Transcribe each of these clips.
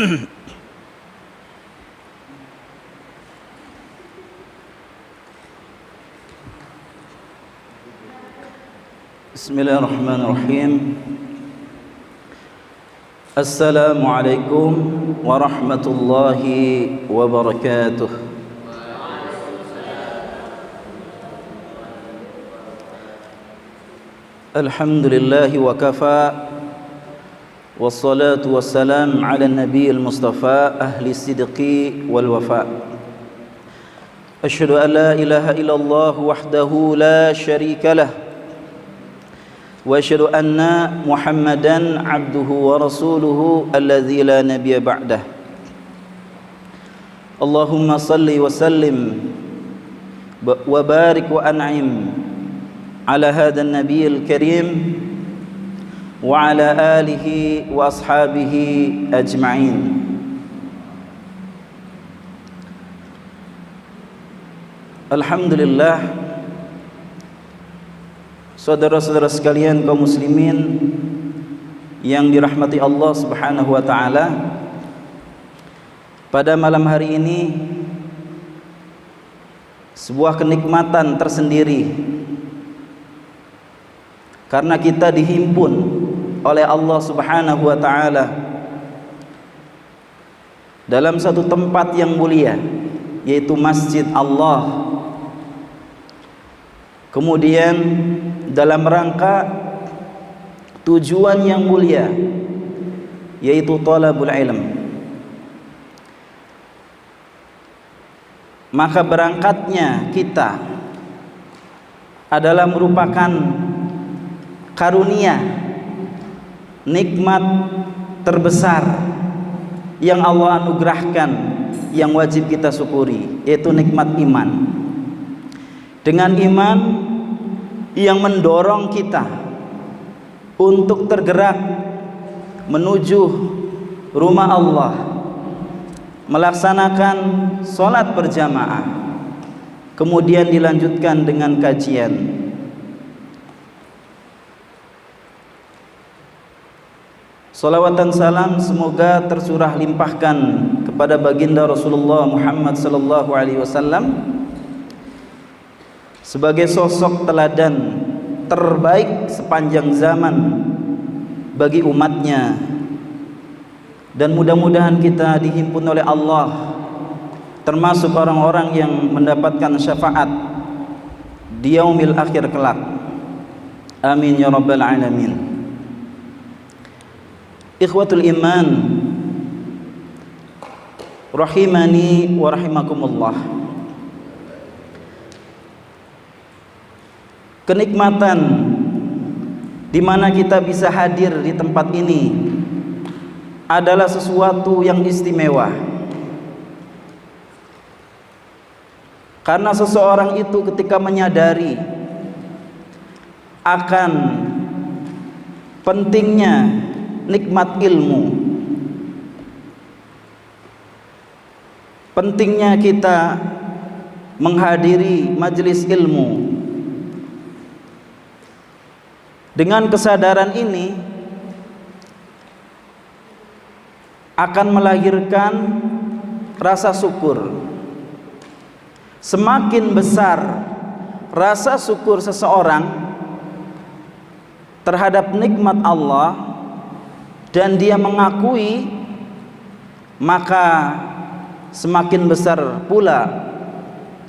Bismillahirrahmanirrahim. Assalamualaikum warahmatullahi wabarakatuh. Alhamdulillahi wa kafa, wassalatu wassalam ala nabiyil mustafa ahli sidqi wal wafa. Asyhadu an la ilaha illallah wahdahu la syarika lah, wa asyhadu anna Muhammadan abduhu wa rasuluhu alladzi la nabiyya ba'dah. Allahumma salli wa sallim wa barik wa an'im ala hadzal nabiyil karim wa ala alihi wa ashabihi ajma'in. Alhamdulillah, saudara-saudara sekalian kaum muslimin yang dirahmati Allah Subhanahu wa taala, pada malam hari ini sebuah kenikmatan tersendiri karena kita dihimpun oleh Allah Subhanahu wa taala dalam satu tempat yang mulia, yaitu Masjid Allah. Kemudian dalam rangka tujuan yang mulia, yaitu thalabul ilm, maka berangkatnya kita adalah merupakan karunia, nikmat terbesar yang Allah anugerahkan, yang wajib kita syukuri, yaitu nikmat iman. Dengan iman yang mendorong kita untuk tergerak menuju rumah Allah, melaksanakan sholat berjamaah, kemudian dilanjutkan dengan kajian. Salawat dan salam semoga tercurah limpahkan kepada baginda Rasulullah Muhammad sallallahu alaihi wasallam sebagai sosok teladan terbaik sepanjang zaman bagi umatnya, dan mudah-mudahan kita dihimpun oleh Allah termasuk orang-orang yang mendapatkan syafaat di yaumil akhir kelak. Amin ya rabbal alamin. Ikhwatul iman rahimani wa rahimakumullah. Kenikmatan di mana kita bisa hadir di tempat ini adalah sesuatu yang istimewa, karena seseorang itu ketika menyadari akan pentingnya nikmat ilmu, pentingnya kita menghadiri majelis ilmu, dengan kesadaran ini akan melahirkan rasa syukur. Semakin besar rasa syukur seseorang terhadap nikmat Allah dan dia mengakui, maka semakin besar pula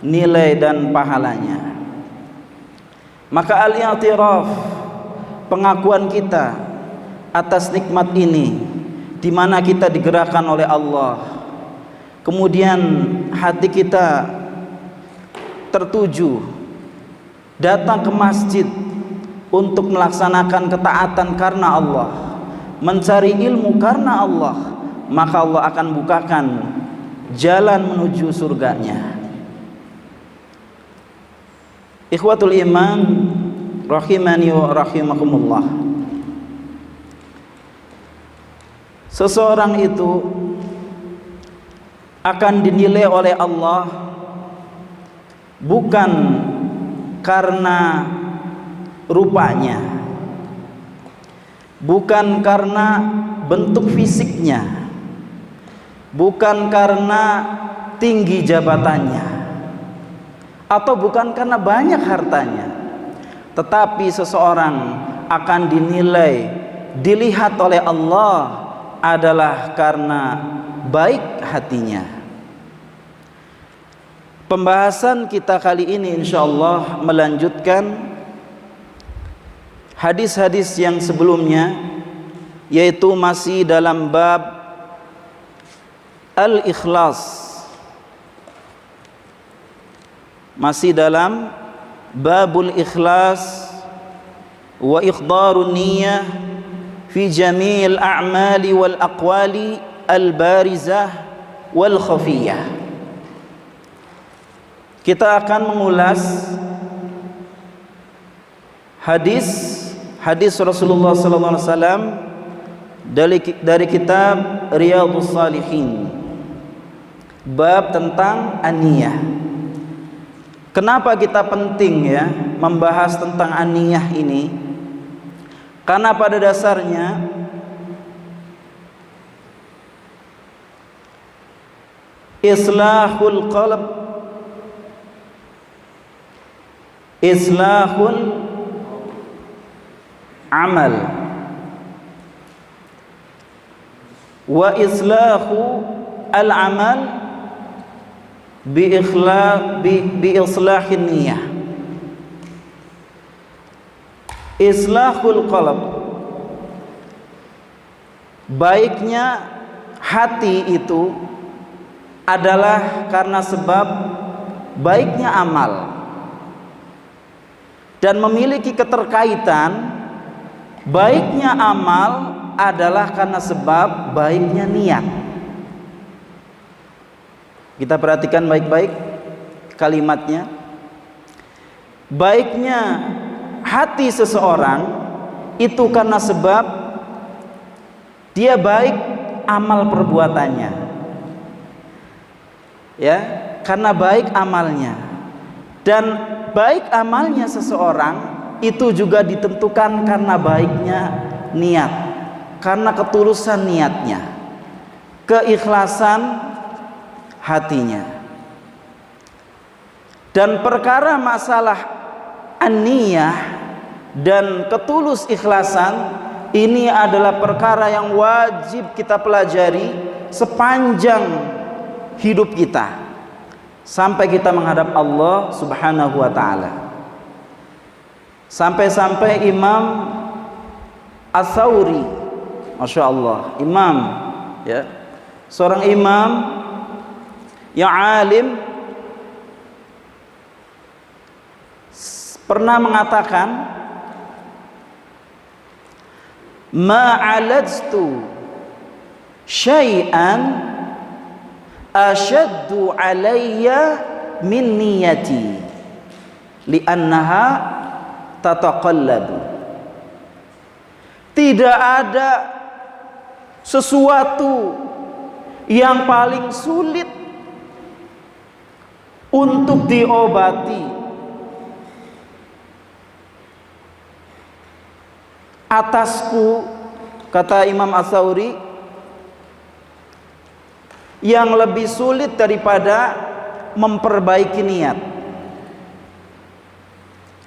nilai dan pahalanya. Maka al-i'tiraf, pengakuan kita atas nikmat ini, di mana kita digerakkan oleh Allah, kemudian hati kita tertuju datang ke masjid untuk melaksanakan ketaatan karena Allah, mencari ilmu karena Allah, maka Allah akan bukakan jalan menuju surganya. Ikhwatul iman rahimani wa rahimakumullah. Seseorang itu akan dinilai oleh Allah bukan karena rupanya, bukan karena bentuk fisiknya, bukan karena tinggi jabatannya atau bukan karena banyak hartanya, tetapi seseorang akan dinilai, dilihat oleh Allah adalah karena baik hatinya. Pembahasan kita kali ini insyaallah melanjutkan hadis-hadis yang sebelumnya, yaitu masih dalam bab al-ikhlas, masih dalam babul ikhlas wa ikhdarun niyyah fi jamil a'mali wal aqwali al-barizah wal khafiyah. Kita akan mengulas hadis Rasulullah sallallahu alaihi wasallam dari kitab Riyadhus Shalihin, bab tentang an-niyah. Kenapa kita penting ya membahas tentang an-niyah ini? Karena pada dasarnya islahul qalb, islahul amal, wa islahu al-amal bi islahin niyah. Islahul qalb, baiknya hati itu adalah karena sebab baiknya amal, dan memiliki keterkaitan baiknya amal adalah karena sebab baiknya niat. Kita perhatikan baik-baik kalimatnya. Baiknya hati seseorang itu karena sebab dia baik amal perbuatannya, ya, karena baik amalnya. Dan baik amalnya seseorang itu juga ditentukan karena baiknya niat, karena ketulusan niatnya, keikhlasan hatinya. Dan perkara masalah an-niyah dan ketulus ikhlasan ini adalah perkara yang wajib kita pelajari sepanjang hidup kita sampai kita menghadap Allah Subhanahu wa taala. Sampai-sampai Imam Ats-Tsauri, Masya Allah, imam, ya, seorang imam yang alim, pernah mengatakan, ma'alajtu syai'an ashaddu alayya min niyati li'annaha tataqallabu. Tidak ada sesuatu yang paling sulit untuk diobati atasku, kata Imam Ats-Tsauri, yang lebih sulit daripada memperbaiki niat.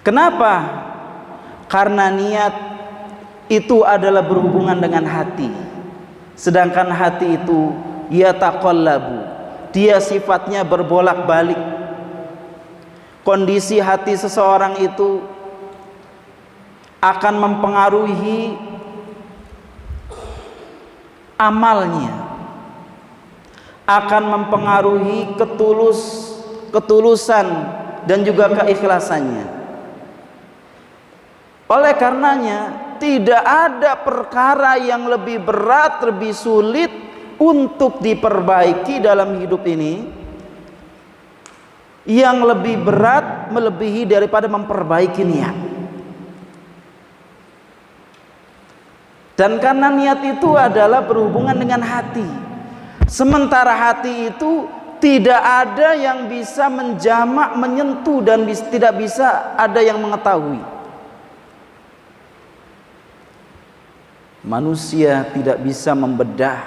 Kenapa? Karena niat itu adalah berhubungan dengan hati, sedangkan hati itu yataqallabu, dia sifatnya berbolak-balik. Kondisi hati seseorang itu akan mempengaruhi amalnya, akan mempengaruhi ketulusan dan juga keikhlasannya. Oleh karenanya tidak ada perkara yang lebih berat, lebih sulit untuk diperbaiki dalam hidup ini, yang lebih berat melebihi daripada memperbaiki niat. Dan karena niat itu adalah berhubungan dengan hati, sementara hati itu tidak ada yang bisa menjamak, menyentuh, dan tidak bisa ada yang mengetahui. Manusia tidak bisa membedah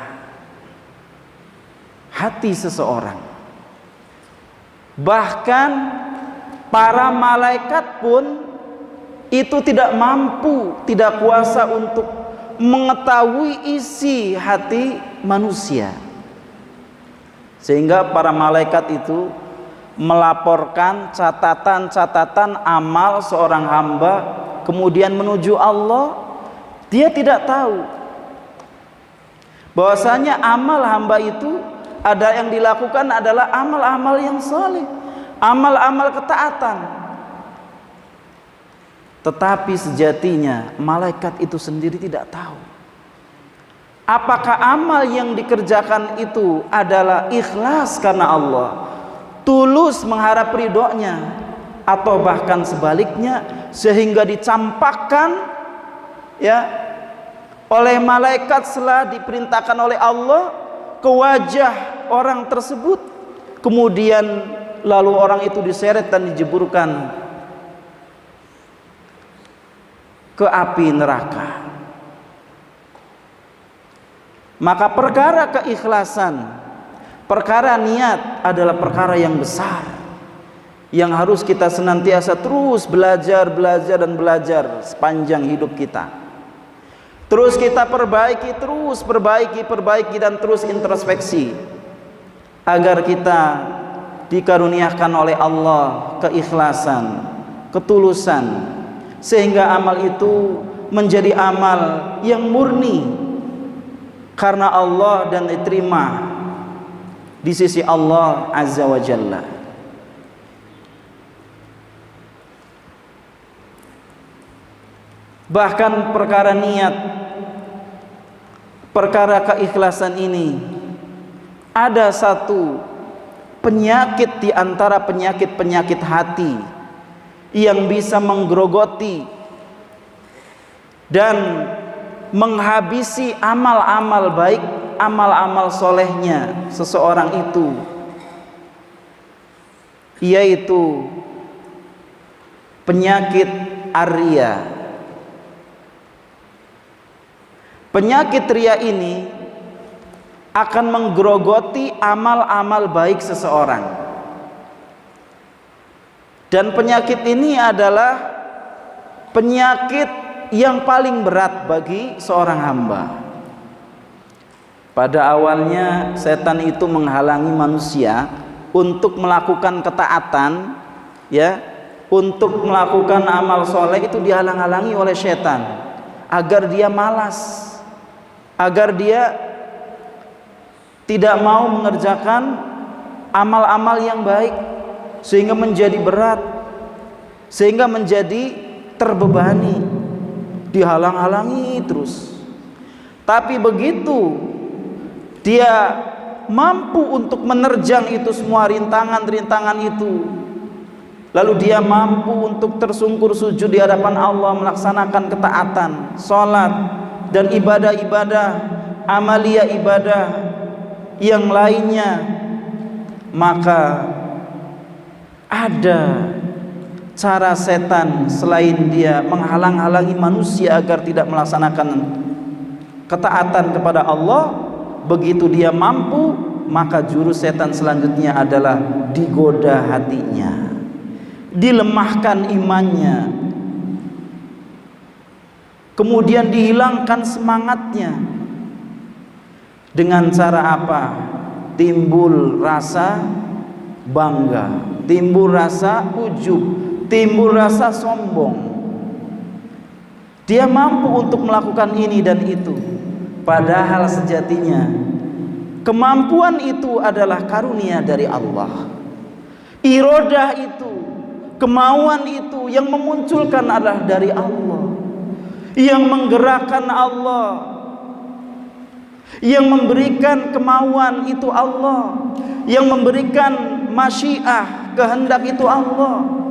hati seseorang. Bahkan para malaikat pun itu tidak mampu, tidak kuasa untuk mengetahui isi hati manusia. Sehingga para malaikat itu melaporkan catatan-catatan amal seorang hamba kemudian menuju Allah. Dia tidak tahu bahwasanya amal hamba itu ada yang dilakukan adalah amal-amal yang saleh, amal-amal ketaatan. Tetapi sejatinya malaikat itu sendiri tidak tahu apakah amal yang dikerjakan itu adalah ikhlas karena Allah, tulus mengharap ridhonya, atau bahkan sebaliknya, sehingga dicampakkan ya oleh malaikat setelah diperintahkan oleh Allah ke wajah orang tersebut, kemudian lalu orang itu diseret dan dijeburkan ke api neraka. Maka perkara keikhlasan, perkara niat adalah perkara yang besar yang harus kita senantiasa terus belajar dan belajar sepanjang hidup kita. Terus kita perbaiki, terus perbaiki dan terus introspeksi agar kita dikaruniakan oleh Allah keikhlasan, ketulusan, sehingga amal itu menjadi amal yang murni karena Allah dan diterima di sisi Allah Azza wa Jalla. Bahkan perkara niat, perkara keikhlasan ini ada satu penyakit di antara penyakit-penyakit hati yang bisa menggerogoti dan menghabisi amal-amal baik, amal-amal solehnya seseorang itu, yaitu penyakit ar-riya. Penyakit riya ini akan menggerogoti amal-amal baik seseorang. Dan penyakit ini adalah penyakit yang paling berat bagi seorang hamba. Pada awalnya setan itu menghalangi manusia untuk melakukan ketaatan, ya, untuk melakukan amal soleh itu dihalang-halangi oleh setan agar dia malas, agar dia tidak mau mengerjakan amal-amal yang baik, sehingga menjadi berat, sehingga menjadi terbebani, dihalang-halangi terus. Tapi begitu dia mampu untuk menerjang itu semua rintangan-rintangan itu, lalu dia mampu untuk tersungkur sujud di hadapan Allah, melaksanakan ketaatan, sholat dan ibadah-ibadah, amalia ibadah yang lainnya, maka ada cara setan selain dia menghalang-halangi manusia agar tidak melaksanakan ketaatan kepada Allah. Begitu dia mampu, maka jurus setan selanjutnya adalah digoda hatinya, dilemahkan imannya, kemudian dihilangkan semangatnya. Dengan cara apa? Timbul rasa bangga, timbul rasa ujub, timbul rasa sombong. Dia mampu untuk melakukan ini dan itu, padahal sejatinya kemampuan itu adalah karunia dari Allah. Irodah itu, kemauan itu yang memunculkan adalah dari Allah, yang menggerakkan Allah, yang memberikan kemauan itu Allah, yang memberikan masyiah, kehendak itu Allah.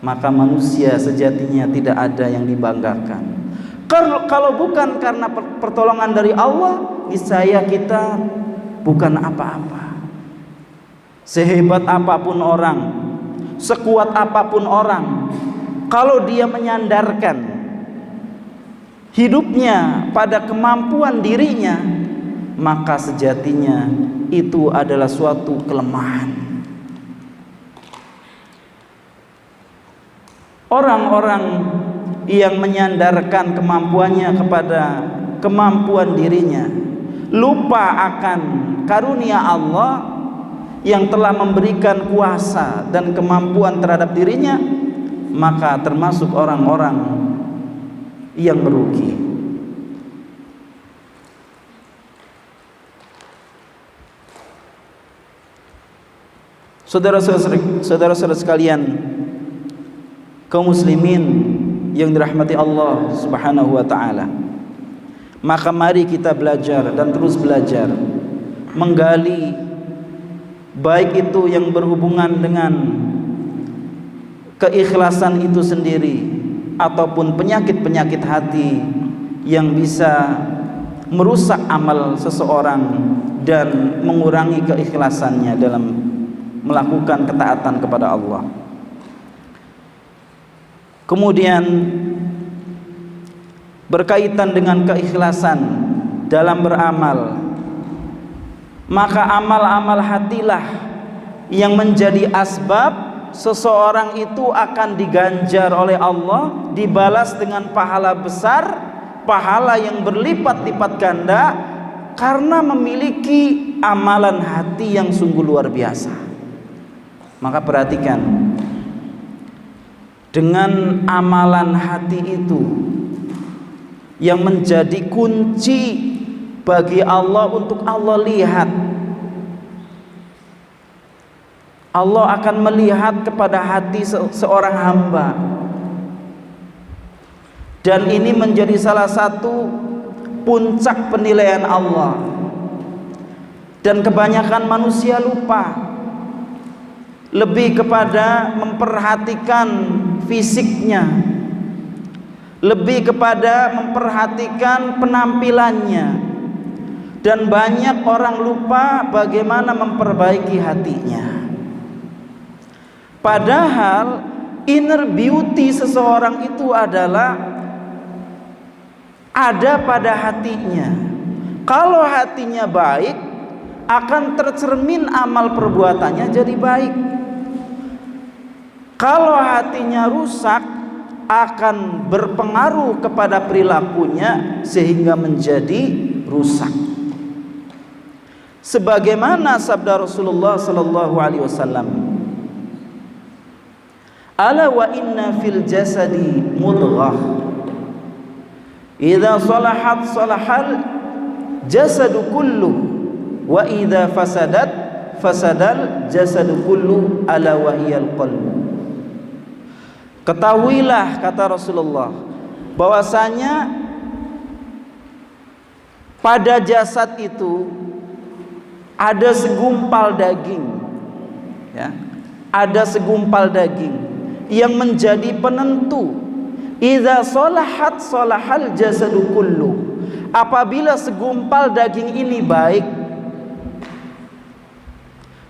Maka manusia sejatinya tidak ada yang dibanggakan. Kalau bukan karena pertolongan dari Allah, niscaya kita bukan apa-apa. Sehebat apapun orang, sekuat apapun orang, kalau dia menyandarkan hidupnya pada kemampuan dirinya, maka sejatinya itu adalah suatu kelemahan. Orang-orang yang menyandarkan kemampuannya kepada kemampuan dirinya, lupa akan karunia Allah yang telah memberikan kuasa dan kemampuan terhadap dirinya, maka termasuk orang-orang yang merugi. Saudara-saudara sekalian, kaum muslimin yang dirahmati Allah Subhanahu wa taala, maka mari kita belajar dan terus belajar menggali, baik itu yang berhubungan dengan keikhlasan itu sendiri ataupun penyakit-penyakit hati yang bisa merusak amal seseorang dan mengurangi keikhlasannya dalam melakukan ketaatan kepada Allah. Kemudian berkaitan dengan keikhlasan dalam beramal, maka amal-amal hatilah yang menjadi asbab seseorang itu akan diganjar oleh Allah, dibalas dengan pahala besar, pahala yang berlipat-lipat ganda karena memiliki amalan hati yang sungguh luar biasa. Maka perhatikan, dengan amalan hati itu yang menjadi kunci bagi Allah untuk Allah lihat. Allah akan melihat kepada hati seorang hamba, dan ini menjadi salah satu puncak penilaian Allah. Dan kebanyakan manusia lupa, lebih kepada memperhatikan fisiknya, lebih kepada memperhatikan penampilannya, dan banyak orang lupa bagaimana memperbaiki hatinya. Padahal inner beauty seseorang itu adalah ada pada hatinya. Kalau hatinya baik, akan tercermin amal perbuatannya jadi baik. Kalau hatinya rusak, akan berpengaruh kepada perilakunya sehingga menjadi rusak. Sebagaimana sabda Rasulullah sallallahu alaihi wasallam, ala wa inna fil jasadi mudghah, idza salahat salahal jasadu kullu, wa idza fasadat fasadal jasadu kullu, ala wa hiyal qalbu. Ketahuilah, kata Rasulullah, bahwasanya pada jasad itu ada segumpal daging, ya, ada segumpal daging yang menjadi penentu. Idza salahat salahal jasadu kullu. Apabila segumpal daging ini baik,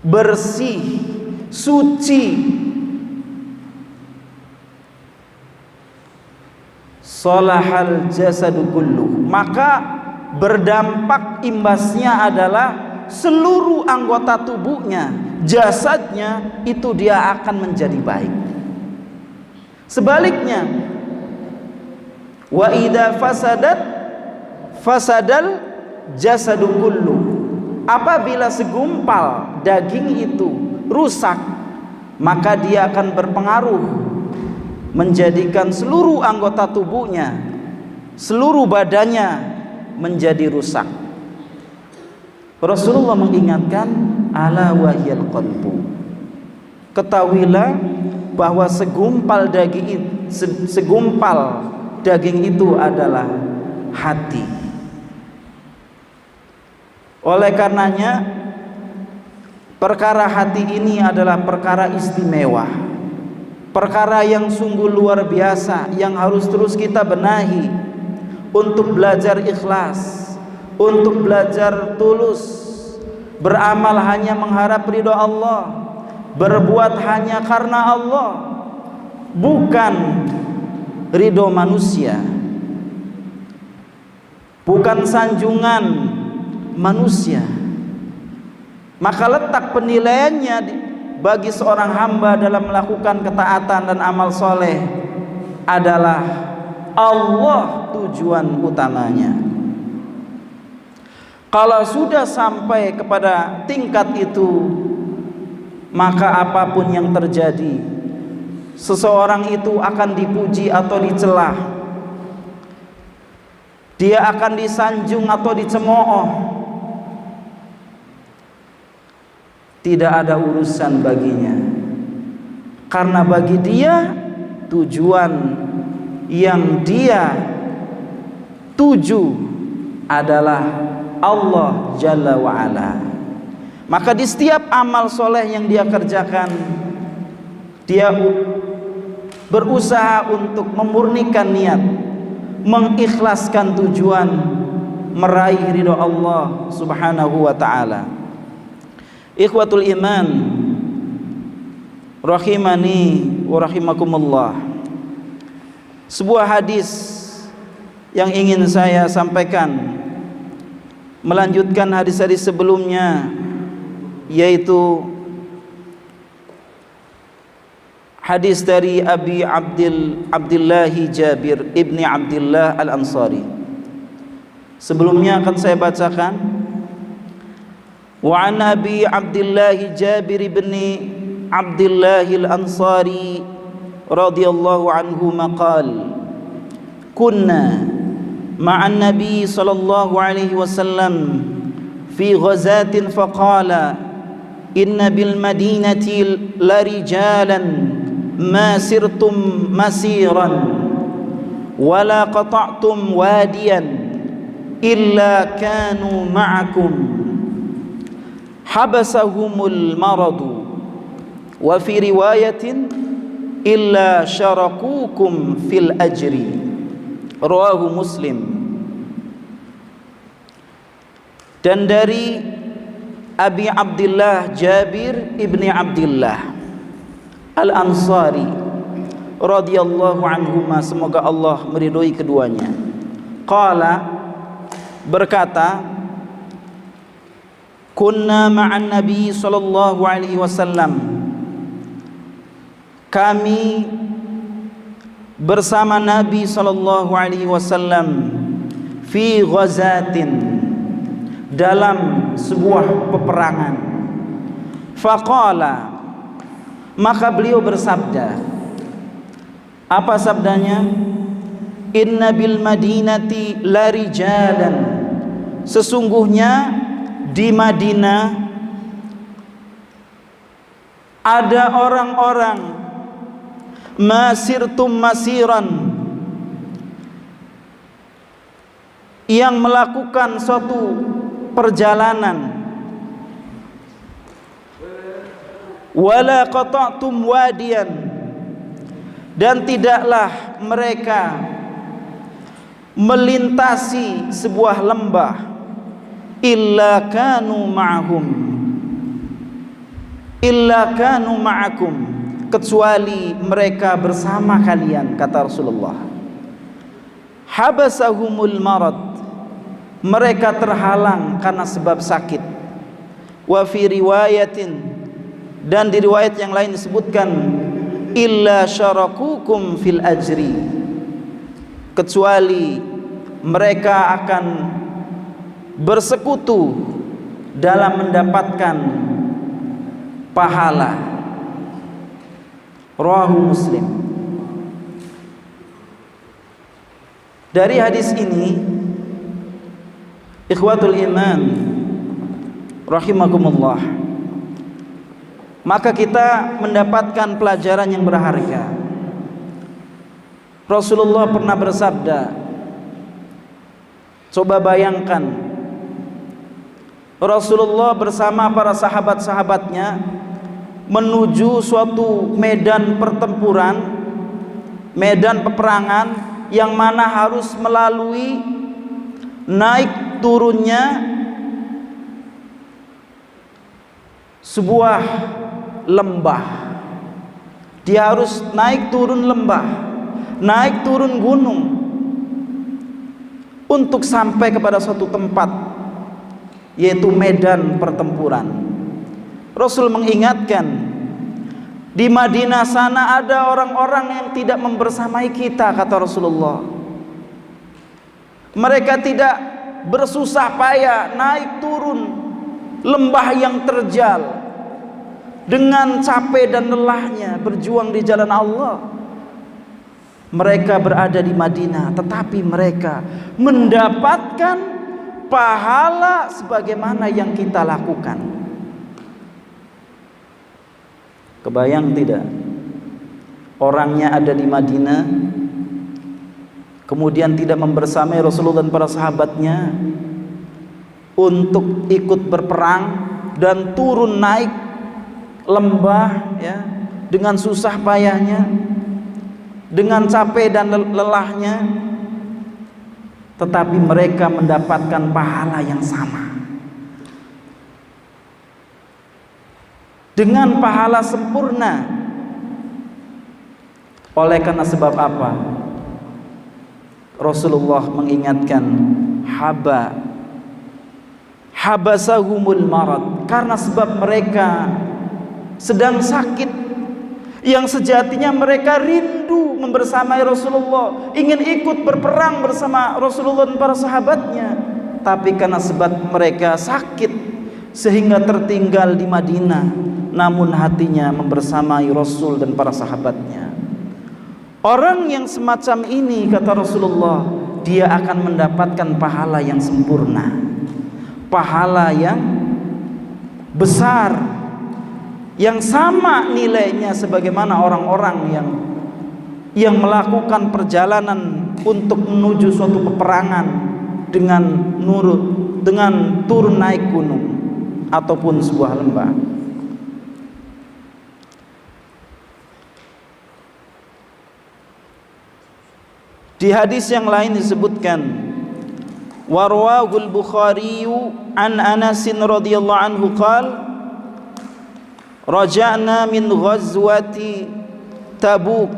bersih, suci, salahal jasadu kullu, maka berdampak imbasnya adalah seluruh anggota tubuhnya, jasadnya itu dia akan menjadi baik. Sebaliknya, wa idza fasadat fasadal jasadu kullu. Apabila segumpal daging itu rusak, maka dia akan berpengaruh menjadikan seluruh anggota tubuhnya, seluruh badannya menjadi rusak. Rasulullah mengingatkan, ala wahyal qalbu. Ketahuilah bahwa segumpal daging itu adalah hati. Oleh karenanya, perkara hati ini adalah perkara istimewa, perkara yang sungguh luar biasa, yang harus terus kita benahi untuk belajar ikhlas, untuk belajar tulus, beramal hanya mengharap ridho Allah, berbuat hanya karena Allah, bukan ridho manusia, bukan sanjungan manusia. Maka letak penilaiannya bagi seorang hamba dalam melakukan ketaatan dan amal soleh adalah Allah tujuan utamanya. Kalau sudah sampai kepada tingkat itu, maka apapun yang terjadi, seseorang itu akan dipuji atau dicela, dia akan disanjung atau dicemooh, tidak ada urusan baginya. Karena bagi dia tujuan yang dia tuju adalah Allah Jalla wa'ala. Maka di setiap amal soleh yang dia kerjakan, dia berusaha untuk memurnikan niat, mengikhlaskan tujuan, meraih ridho Allah Subhanahu wa ta'ala. Ikhwatul iman rahimani wa rahimakumullah. Sebuah hadis yang ingin saya sampaikan melanjutkan hadis-hadis sebelumnya, yaitu hadis dari Abi Abdullah Jabir ibni Abdullah Al-Ansari. Sebelumnya akan saya bacakan. Wa an Abi Abdullah Jabir ibni Abdullah Al-Ansari radhiyallahu anhu maqal kunna ma'an nabi sallallahu alaihi wasallam fi ghazatin faqala inna bil madinati la rijalan ma sirtum masiran wala qata'tum wadiyan illa kanu ma'akum habasahumul maradu wa fi riwayatin illa syarakukum fil ajri. Rawahu Muslim. Dan dari Abi Abdullah Jabir ibni Abdullah Al-Ansari radhiyallahu anhuma, semoga Allah meridhoi keduanya. Qala, berkata, kunna ma'an nabi sallallahu alaihi wasallam, kami bersama Nabi sallallahu alaihi wasallam fi ghazatin, dalam sebuah peperangan. Faqala, maka beliau bersabda. Apa sabdanya? Inna bil madinati la rijalan, sesungguhnya di Madinah ada orang-orang masirtum masiran, yang melakukan suatu perjalanan, wala qata'tum wadiyan, dan tidaklah mereka melintasi sebuah lembah, illa kanu ma'akum, kecuali mereka bersama kalian, kata Rasulullah. Habasahumul marad, mereka terhalang karena sebab sakit. Wa fi riwayatin, dan di riwayat yang lain disebutkan, illa syarakukum fil ajri, kecuali mereka akan bersekutu dalam mendapatkan pahala. Rawahu Muslim. Dari hadis ini, ikhwatul iman rahimakumullah, maka kita mendapatkan pelajaran yang berharga. Rasulullah pernah bersabda, coba bayangkan Rasulullah bersama para sahabat-sahabatnya menuju suatu medan pertempuran, medan peperangan yang mana harus melalui naik turunnya sebuah lembah. Dia harus naik turun lembah, naik turun gunung untuk sampai kepada suatu tempat yaitu medan pertempuran. Rasul mengingatkan, di Madinah sana ada orang-orang yang tidak membersamai kita, kata Rasulullah. Mereka tidak bersusah payah naik turun lembah yang terjal dengan capek dan lelahnya berjuang di jalan Allah. Mereka berada di Madinah, tetapi mereka mendapatkan pahala sebagaimana yang kita lakukan. Kebayang tidak? Orangnya ada di Madinah, kemudian tidak membersamai Rasulullah dan para sahabatnya untuk ikut berperang dan turun naik lembah, ya, dengan susah payahnya, dengan capek dan lelahnya, tetapi mereka mendapatkan pahala yang sama, dengan pahala sempurna. Oleh karena sebab apa? Rasulullah mengingatkan, habasahumul marad, karena sebab mereka sedang sakit, yang sejatinya mereka rindu membersamai Rasulullah, ingin ikut berperang bersama Rasulullah dan para sahabatnya, tapi karena sebab mereka sakit sehingga tertinggal di Madinah, namun hatinya membersamai Rasul dan para sahabatnya. Orang yang semacam ini, kata Rasulullah, dia akan mendapatkan pahala yang sempurna, pahala yang besar, yang sama nilainya sebagaimana orang-orang yang melakukan perjalanan untuk menuju suatu peperangan dengan turun naik gunung ataupun sebuah lembah. Di hadis yang lain disebutkan, warwahul Bukhari an Anas radhiyallahu anhu qala raja'na min ghazwati Tabuk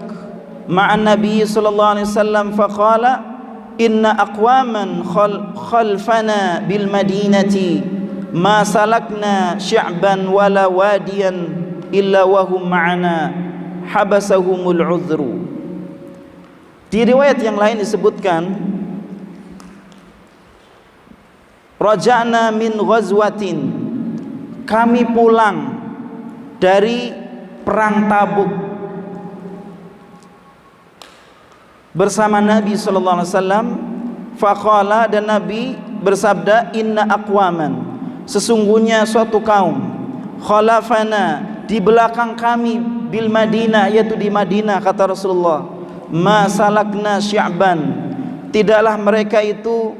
ma'an Nabi sallallahu alaihi wasallam faqala inna aqwaman khalfana bil madinati ma salakna sya'ban wala wadiyan illa wahum ma'ana habasahumul uzru. Di riwayat yang lain disebutkan, raja'na min ghazwatin, kami pulang dari perang Tabuk bersama Nabi sallallahu alaihi wasallam. Faqala, dan Nabi bersabda, inna aqwaman, sesungguhnya suatu kaum, khalafana, di belakang kami, bil Madinah, yaitu di Madinah, kata Rasulullah, ma salakna sya'ban, tidaklah mereka itu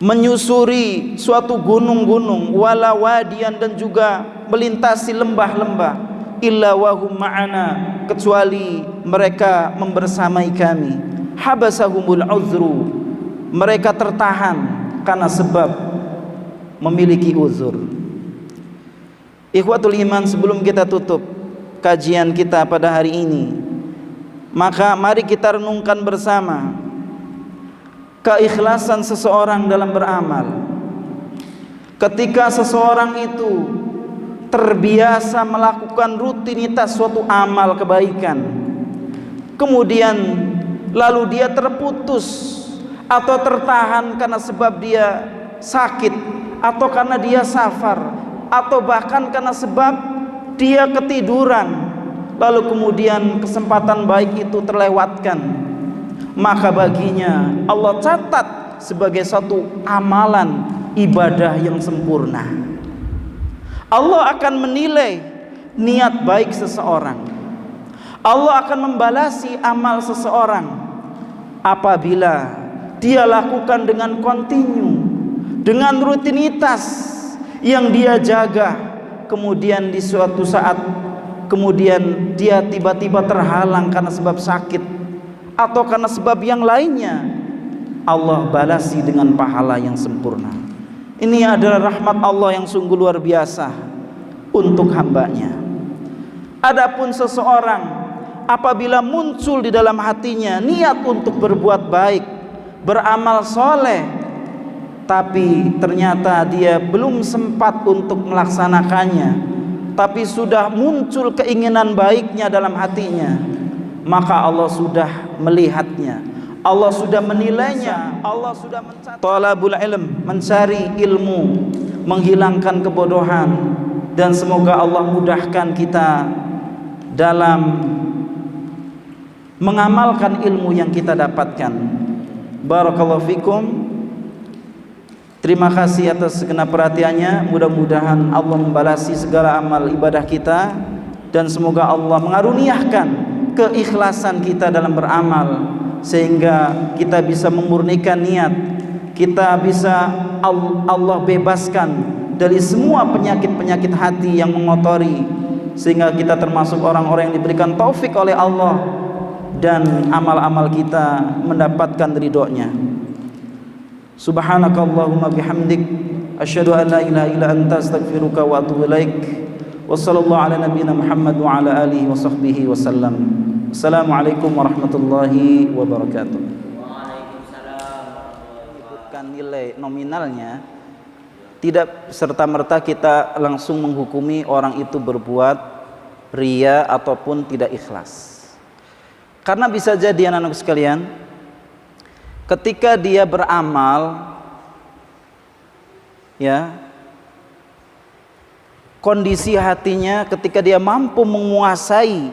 menyusuri suatu gunung-gunung, wala wadian, dan juga melintasi lembah-lembah, illa wahum ma'ana, kecuali mereka membersamai kami, habasahumul uzru, mereka tertahan karena sebab memiliki uzur. Ikhwatul iman, sebelum kita tutup kajian kita pada hari ini, maka mari kita renungkan bersama keikhlasan seseorang dalam beramal. Ketika seseorang itu terbiasa melakukan rutinitas suatu amal kebaikan, kemudian lalu dia terputus atau tertahan karena sebab dia sakit, atau karena dia safar, atau bahkan karena sebab dia ketiduran, lalu kemudian kesempatan baik itu terlewatkan, maka baginya Allah catat sebagai satu amalan ibadah yang sempurna. Allah akan menilai niat baik seseorang. Allah akan membalasi amal seseorang apabila dia lakukan dengan kontinu, dengan rutinitas yang dia jaga. Kemudian di suatu saat kemudian dia tiba-tiba terhalang karena sebab sakit atau karena sebab yang lainnya, Allah balasi dengan pahala yang sempurna. Ini adalah rahmat Allah yang sungguh luar biasa untuk hambanya. Adapun seseorang apabila muncul di dalam hatinya niat untuk berbuat baik, beramal soleh, tapi ternyata dia belum sempat untuk melaksanakannya, tapi sudah muncul keinginan baiknya dalam hatinya, maka Allah sudah melihatnya, Allah sudah menilainya, Allah sudah mencatat. Talabul ilm, mencari ilmu, menghilangkan kebodohan, dan semoga Allah mudahkan kita dalam mengamalkan ilmu yang kita dapatkan. Barakallahu fikum. Terima kasih atas segenap perhatiannya. Mudah-mudahan Allah membalasi segala amal ibadah kita, dan semoga Allah mengaruniakan keikhlasan kita dalam beramal, sehingga kita bisa memurnikan niat, kita bisa Allah bebaskan dari semua penyakit-penyakit hati yang mengotori, sehingga kita termasuk orang-orang yang diberikan taufik oleh Allah dan amal-amal kita mendapatkan ridhonya. Subhanakallahumma bihamdik, asyhadu an la ilaha illa anta, astaghfiruka wa atubu ilaik. Wassallallahu ala nabiyyina Muhammad wa ala alihi wa sahbihi wasallam. Assalamualaikum warahmatullahi wabarakatuh. Menyebutkan nilai nominalnya, tidak serta-merta kita langsung menghukumi orang itu berbuat riya ataupun tidak ikhlas. Karena bisa jadi anak-anak sekalian, ketika dia beramal, ya, kondisi hatinya, ketika dia mampu menguasai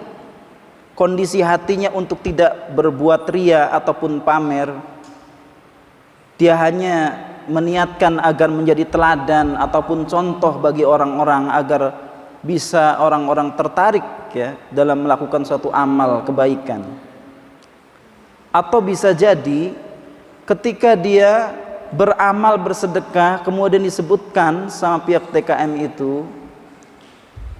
kondisi hatinya untuk tidak berbuat riya ataupun pamer, dia hanya meniatkan agar menjadi teladan ataupun contoh bagi orang-orang, agar bisa orang-orang tertarik, ya, dalam melakukan suatu amal kebaikan. Atau bisa jadi ketika dia beramal bersedekah, kemudian disebutkan sama pihak TKM itu,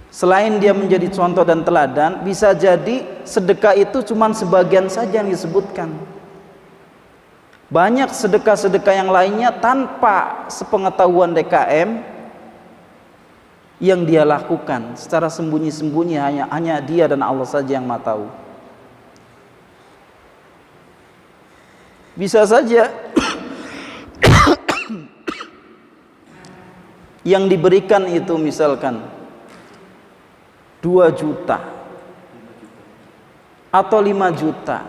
selain dia menjadi contoh dan teladan, bisa jadi sedekah itu cuma sebagian saja yang disebutkan. Banyak sedekah-sedekah yang lainnya tanpa sepengetahuan DKM yang dia lakukan secara sembunyi-sembunyi, hanya dia dan Allah saja yang Maha tahu. Bisa saja yang diberikan itu misalkan 2 juta atau 5 juta,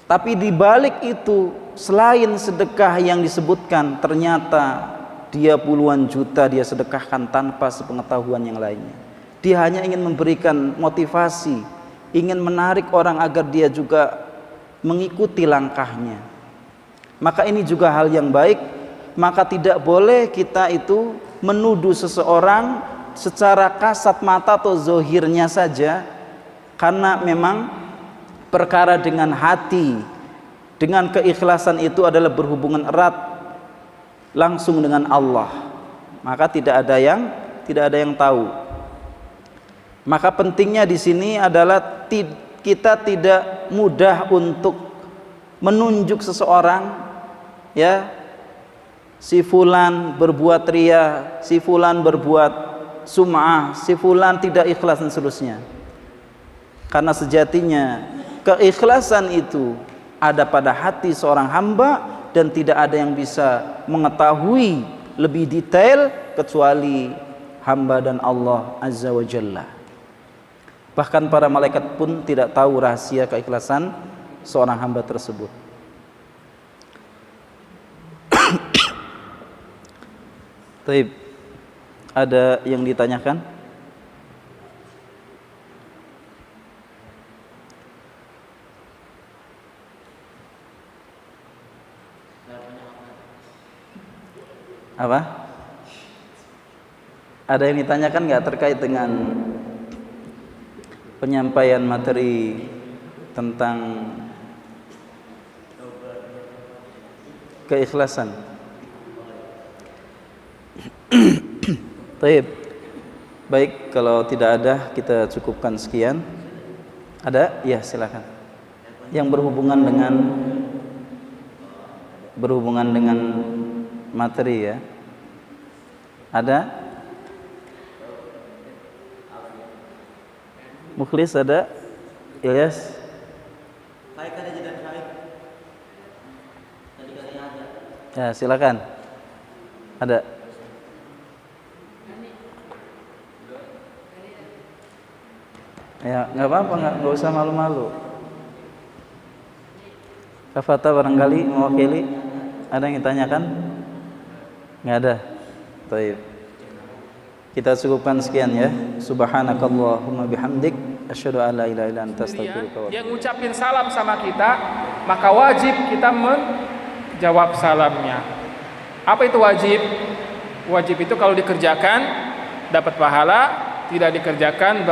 tapi di balik itu selain sedekah yang disebutkan, ternyata dia puluhan juta dia sedekahkan tanpa sepengetahuan yang lainnya. Dia hanya ingin memberikan motivasi, ingin menarik orang agar dia juga mengikuti langkahnya. Maka ini juga hal yang baik. Maka tidak boleh kita itu menuduh seseorang secara kasat mata atau zohirnya saja, karena memang perkara dengan hati, dengan keikhlasan itu adalah berhubungan erat langsung dengan Allah. Maka tidak ada yang tahu. Maka pentingnya di sini adalah kita tidak mudah untuk menunjuk seseorang, ya, si fulan berbuat riya, si fulan berbuat sum'ah, si fulan tidak ikhlas dan seterusnya. Karena sejatinya keikhlasan itu ada pada hati seorang hamba, dan tidak ada yang bisa mengetahui lebih detail kecuali hamba dan Allah Azza wa Jalla. Bahkan para malaikat pun tidak tahu rahasia keikhlasan seorang hamba tersebut. Taib, ada yang ditanyakan? Apa? Ada yang ditanyakan nggak terkait dengan penyampaian materi tentang keikhlasan? Taib. Baik, kalau tidak ada kita cukupkan sekian. Ada? Ya, silakan. Yang berhubungan dengan materi, ya. Ada? Mukhlis ada? Ilyas? Ya, silakan. Ada. Ya, nggak apa-apa, nggak usah malu-malu. Kafata barangkali mewakili. Ada yang ditanyakan? Nggak ada. Baik. Kita cukupkan sekian ya. Subhanakallahumma bihamdik asyhadu an la ilaha illa anta astaghfiruka. Dia ngucapin salam sama kita, maka wajib kita menjawab salamnya. Apa itu wajib? Wajib itu kalau dikerjakan dapat pahala, tidak dikerjakan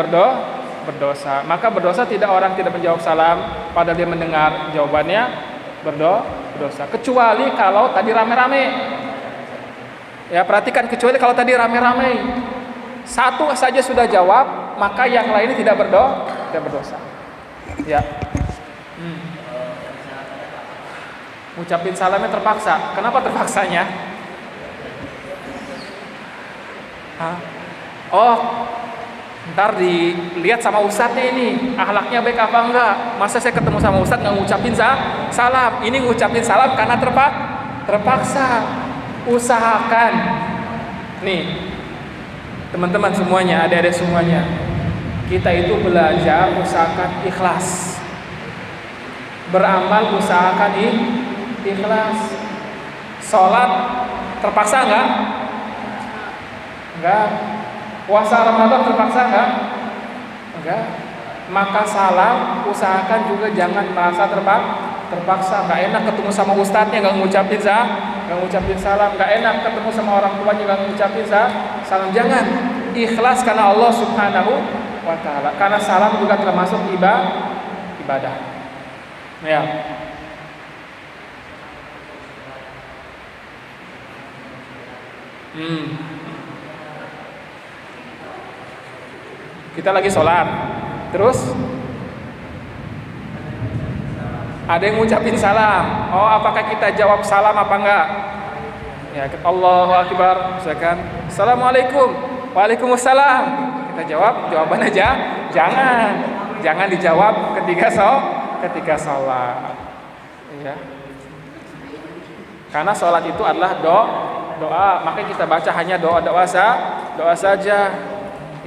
berdosa. Maka berdosa tidak orang tidak menjawab salam padahal dia mendengar jawabannya berdosa. Kecuali kalau tadi rame-rame. Ya, perhatikan, kecuali kalau tadi rame-rame. Satu saja sudah jawab, maka yang lainnya tidak berdosa. Ya. Ngucapin salamnya terpaksa. Kenapa terpaksanya? Oh, ntar dilihat sama ustadznya ini, akhlaknya baik apa enggak. Masa saya ketemu sama ustadz nggak ngucapin salam? Ini ngucapin salam karena terpaksa. Usahakan, nih teman-teman semuanya, adik-adik semuanya, kita itu belajar usahakan ikhlas, beramal usahakan ikhlas. Sholat terpaksa enggak? Puasa Ramadan terpaksa enggak? Maka salam usahakan juga jangan merasa terpaksa. Nggak enak ketemu sama ustadznya nggak ngucapin salam, nggak enak ketemu sama orang tuanya nggak ngucapin salam. Jangan, ikhlas karena Allah Subhanahu wa Ta'ala. Karena salam juga termasuk ibadah. Ya. Kita lagi sholat, terus ada yang ngucapin salam. Oh, apakah kita jawab salam apa enggak? Ya, Allahu Akbar, misalkan Assalamualaikum, Waalaikumsalam. Kita jawab, jawaban aja. Jangan dijawab ketika sholat. Ya. Karena sholat itu adalah doa, makanya kita baca hanya doa saja.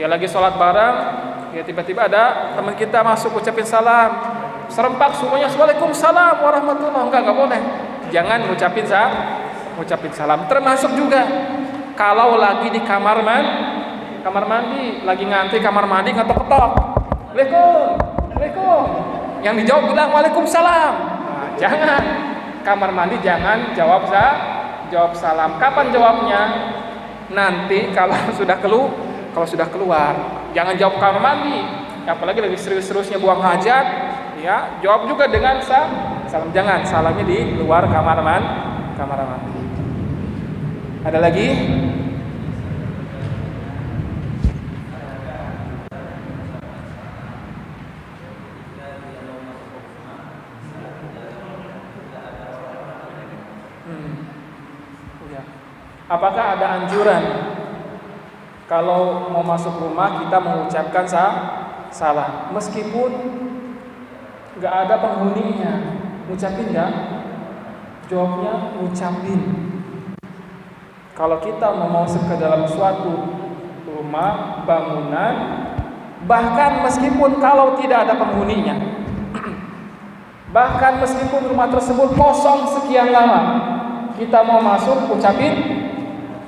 Ya, lagi sholat bareng, ya tiba-tiba ada teman kita masuk ucapin salam, serempak semuanya Waalaikumsalam warahmatullahi. Enggak boleh. Jangan ngucapin salam. Termasuk juga kalau lagi di kamar mandi, lagi ngantri kamar mandi ketok-ketok, Waalaikum. Yang dijawab bilang Waalaikumsalam. Nah, jangan. Kamar mandi jangan jawab salam. Kapan jawabnya? Nanti kalau sudah keluar. Jangan jawab kamar mandi. Apalagi lagi serius-seriusnya buang hajat, ya, jawab juga dengan salam. Jangan, salamnya di luar kamar mandi. Ada lagi? Ya. Apakah ada anjuran kalau mau masuk rumah kita mengucapkan salam meskipun nggak ada penghuninya? Ngucapin nggak? Jawabnya ngucapin. Kalau kita mau masuk ke dalam suatu rumah, bangunan, bahkan meskipun kalau tidak ada penghuninya, bahkan meskipun rumah tersebut kosong sekian lama, kita mau masuk ucapin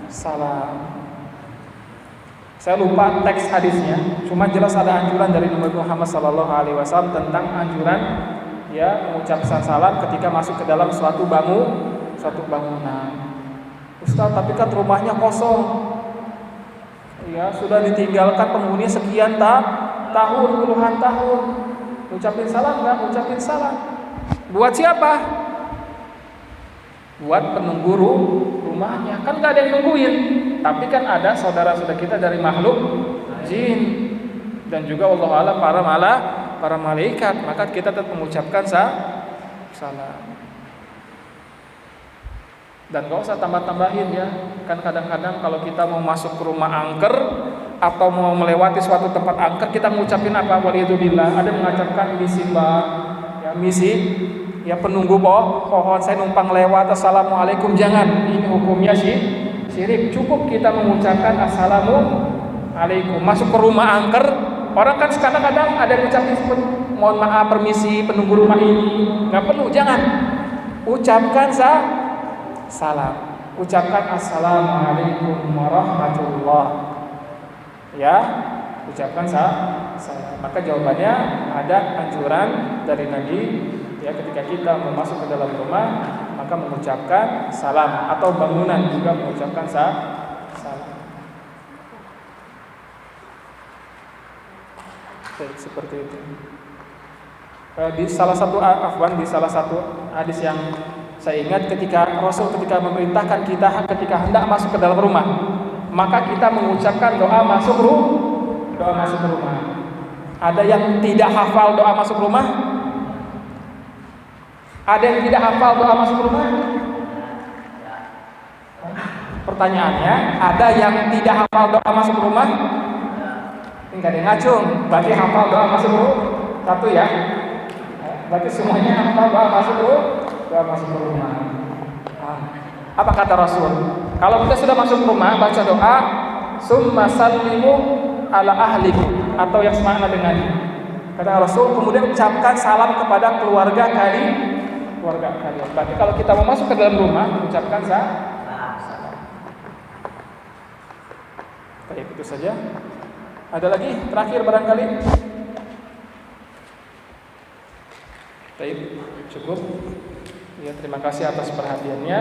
salam. Saya lupa teks hadisnya, cuma jelas ada anjuran dari Nabi Muhammad SAW tentang anjuran ya mengucapkan salam ketika masuk ke dalam suatu bangunan. Ustaz, tapi kan rumahnya kosong, ya sudah ditinggalkan penghuni sekian tahun, puluhan tahun. Ucapin salam nggak? Ucapin salam. Buat siapa? Buat penunggu rumahnya. Kan nggak ada yang nungguin. Tapi kan ada saudara-saudara kita dari makhluk jin dan juga Allah alam para malaikat. Maka kita tetap mengucapkan salam. Dan gak usah tambah-tambahin ya. Kan kadang-kadang kalau kita mau masuk ke rumah angker atau mau melewati suatu tempat angker, kita mengucapin apa? Waliyadzubillah. Ada mengucapkan misi mbak, ya misi ya penunggu pohon, saya numpang lewat, assalamualaikum, jangan. Ini hukumnya syirik. Cukup kita mengucapkan assalamualaikum. Masuk ke rumah angker, orang kan kadang-kadang ada yang ucapin mohon maaf, permisi, penunggu rumah ini. Nggak perlu, jangan. Ucapkan salam. Ucapkan assalamualaikum warahmatullah. Ya, ucapkan salam. Maka jawabannya ada anjuran dari Nabi, ya, ketika kita masuk ke dalam rumah maka mengucapkan salam, atau bangunan juga mengucapkan salam. Seperti itu. Di salah satu hadis yang saya ingat, ketika Rasul memerintahkan kita ketika hendak masuk ke dalam rumah, maka kita mengucapkan doa masuk rumah. Ada yang tidak hafal doa masuk rumah? Ada yang tidak hafal doa masuk rumah? Pertanyaannya, ada yang tidak hafal doa masuk rumah? Enggak ada yang ngacung. Berarti hafal doa masuk rumah? Satu ya. Berarti semuanya hafal doa masuk rumah. Apa kata Rasul? Kalau kita sudah masuk rumah, baca doa summa sallimu ala ahlikum, atau yang semakna dengan kata Rasul, kemudian ucapkan salam kepada keluarga kalian. Berarti kalau kita mau masuk ke dalam rumah, ucapkan salam. Baik, itu saja. Ada lagi terakhir barangkali? Baik, cukup. Ya, terima kasih atas perhatiannya,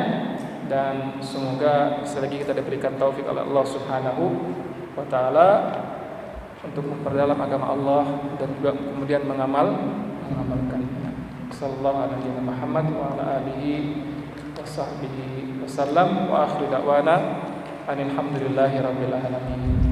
dan semoga selagi kita diberikan taufik oleh Allah Subhanahu wa taala untuk memperdalam agama Allah dan juga kemudian mengamalkannya. Sallallahu alaihi Muhammad wa ala alihi washabbihi wasallam, wa akhiru da'wana alhamdulillahi rabbil alamin.